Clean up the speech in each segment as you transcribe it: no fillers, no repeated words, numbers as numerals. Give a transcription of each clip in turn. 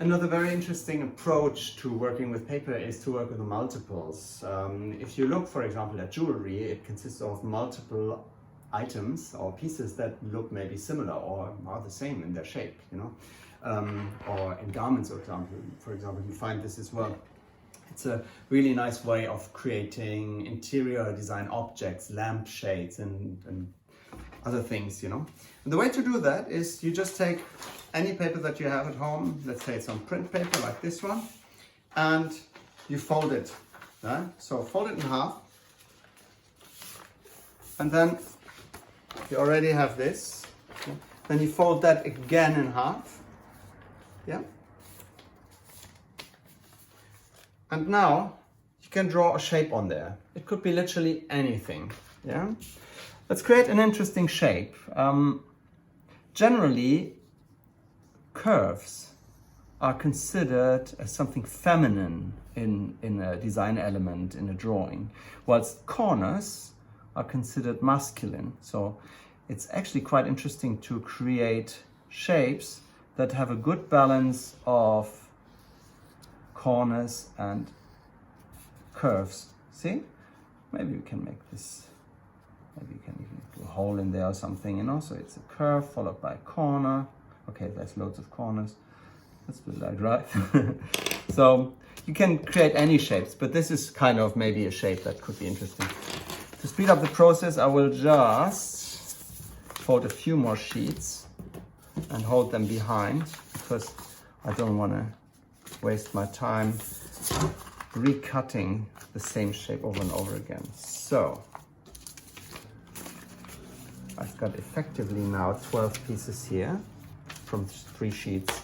Another very interesting approach to working with paper is to work with the multiples. If you look, for example, at jewelry, it consists of multiple items or pieces that look maybe similar or are the same in their shape, you know. Or in garments, for example, you find this as well. It's a really nice way of creating interior design objects, lampshades and other things, you know. And the way to do that is you just take any paper that you have at home, let's say it's on print paper like this one, and you fold it. Right? So fold it in half, and then you already have this. Okay? Then you fold that again in half. Yeah. And now you can draw a shape on there. It could be literally anything. Yeah. Let's create an interesting shape. Generally, curves are considered as something feminine in a design element, in a drawing, whilst corners are considered masculine. So it's actually quite interesting to create shapes that have a good balance of corners and curves. See? Maybe we can make this. Maybe you can even do a hole in there or something, you know, so it's a curve followed by a corner. Okay, there's loads of corners. Let's do that, right? So you can create any shapes, but this is kind of maybe a shape that could be interesting. To speed up the process, I will just fold a few more sheets and hold them behind because I don't want to waste my time recutting the same shape over and over again. So I've got effectively now 12 pieces here from 3 sheets.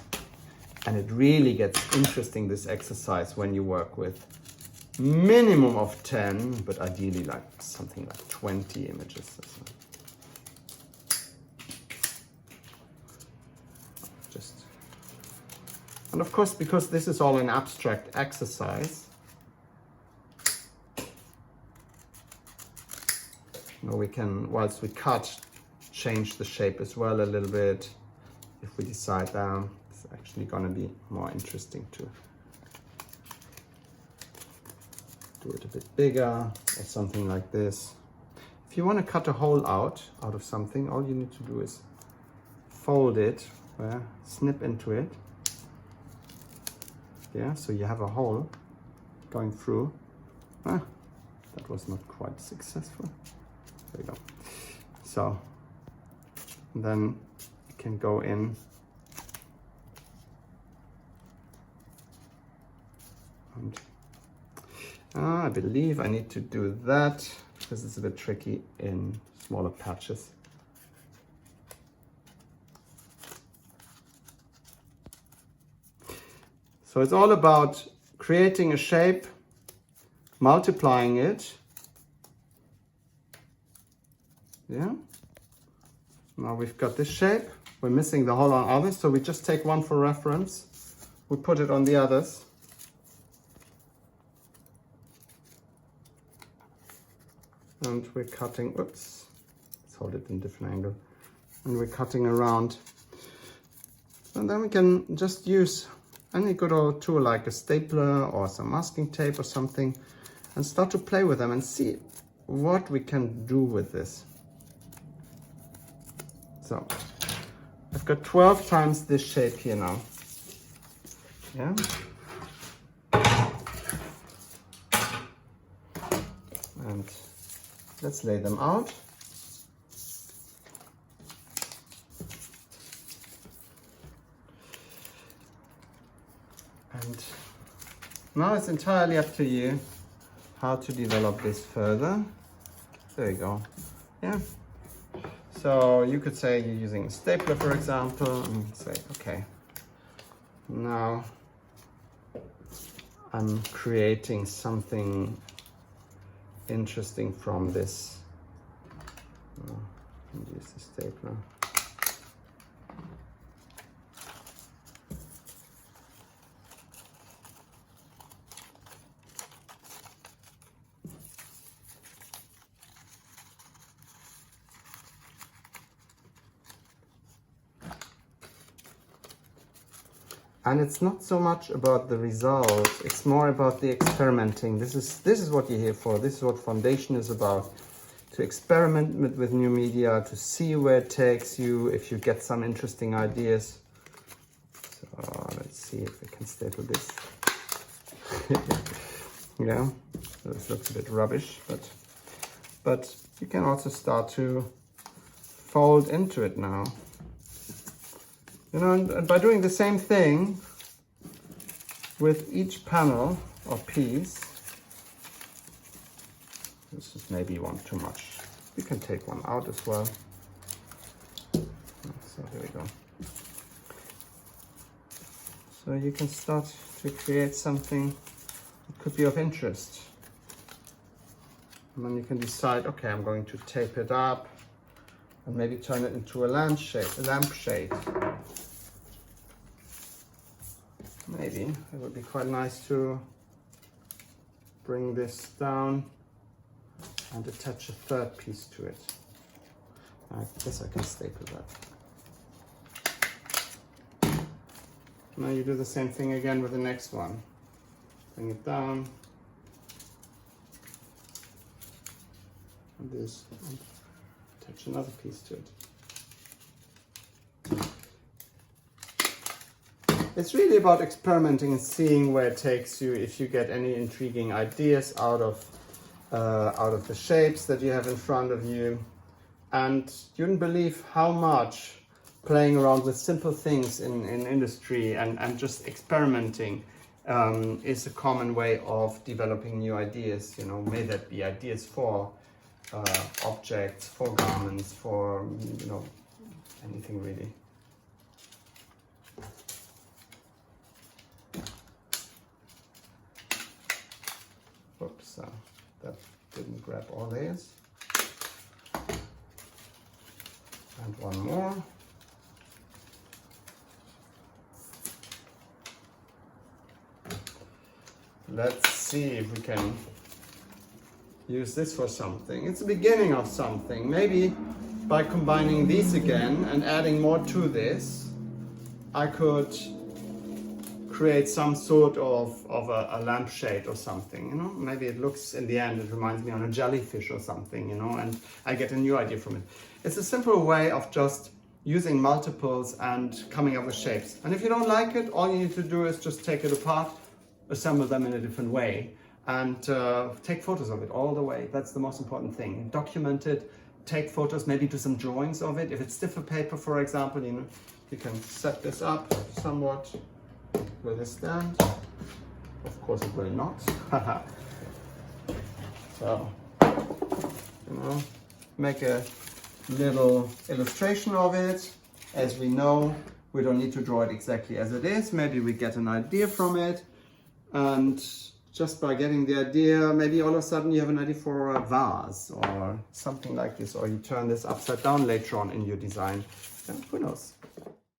And it really gets interesting, this exercise, when you work with minimum of 10, but ideally like something like 20 images. And of course, because this is all an abstract exercise, you know, we can, whilst we cut, change the shape as well a little bit. If we decide that it's actually going to be more interesting to do it a bit bigger or something like this. If you want to cut a hole out of something, all you need to do is fold it, snip into it. Yeah, so you have a hole going through. That was not quite successful. There you go. So then you can go in and I believe I need to do that because it's a bit tricky in smaller patches. So it's all about creating a shape, multiplying it. Yeah. Now we've got this shape. We're missing the hole on others, so we just take one for reference. We put it on the others. And we're cutting, oops, let's hold it in a different angle. And we're cutting around. And then we can just use any good old tool like a stapler or some masking tape or something and start to play with them and see what we can do with this. So I've got 12 times this shape here now. Yeah. And let's lay them out. And now it's entirely up to you how to develop this further. There you go. Yeah. So you could say you're using a stapler, for example, and say, okay, now I'm creating something interesting from this. Use the stapler. And it's not so much about the result, it's more about the experimenting. This is what you're here for. This is what foundation is about. To experiment with new media, to see where it takes you, if you get some interesting ideas. So let's see if we can staple this. Yeah, so this looks a bit rubbish, but you can also start to fold into it now. You know, and by doing the same thing with each panel or piece, this is maybe one too much. You can take one out as well. So here we go. So you can start to create something that could be of interest. And then you can decide, okay, I'm going to tape it up and maybe turn it into a lampshade. Maybe it would be quite nice to bring this down and attach a third piece to it. I guess I can staple that. Now you do the same thing again with the next one. Bring it down. And this, and attach another piece to it. It's really about experimenting and seeing where it takes you, if you get any intriguing ideas out of the shapes that you have in front of you. And you wouldn't believe how much playing around with simple things in industry and just experimenting is a common way of developing new ideas. You know, may that be ideas for objects, for garments, for, you know, anything really. Oops, that didn't grab all these. And one more. Let's see if we can use this for something. It's the beginning of something. Maybe by combining these again and adding more to this, I could create some sort of a lampshade or something, you know. Maybe it looks, in the end, it reminds me on a jellyfish or something, you know, and I get a new idea from it. It's a simple way of just using multiples and coming up with shapes. And if you don't like it, all you need to do is just take it apart, assemble them in a different way, and take photos of it all the way. That's the most important thing. Document it, take photos, maybe do some drawings of it. If it's stiffer paper, for example, you know, you can set this up somewhat. Will this stand? Of course it will not. So, you know, make a little illustration of it. As we know, we don't need to draw it exactly as it is. Maybe we get an idea from it, and just by getting the idea, maybe all of a sudden you have an idea for a vase or something like this, or you turn this upside down later on in your design. Yeah, who knows?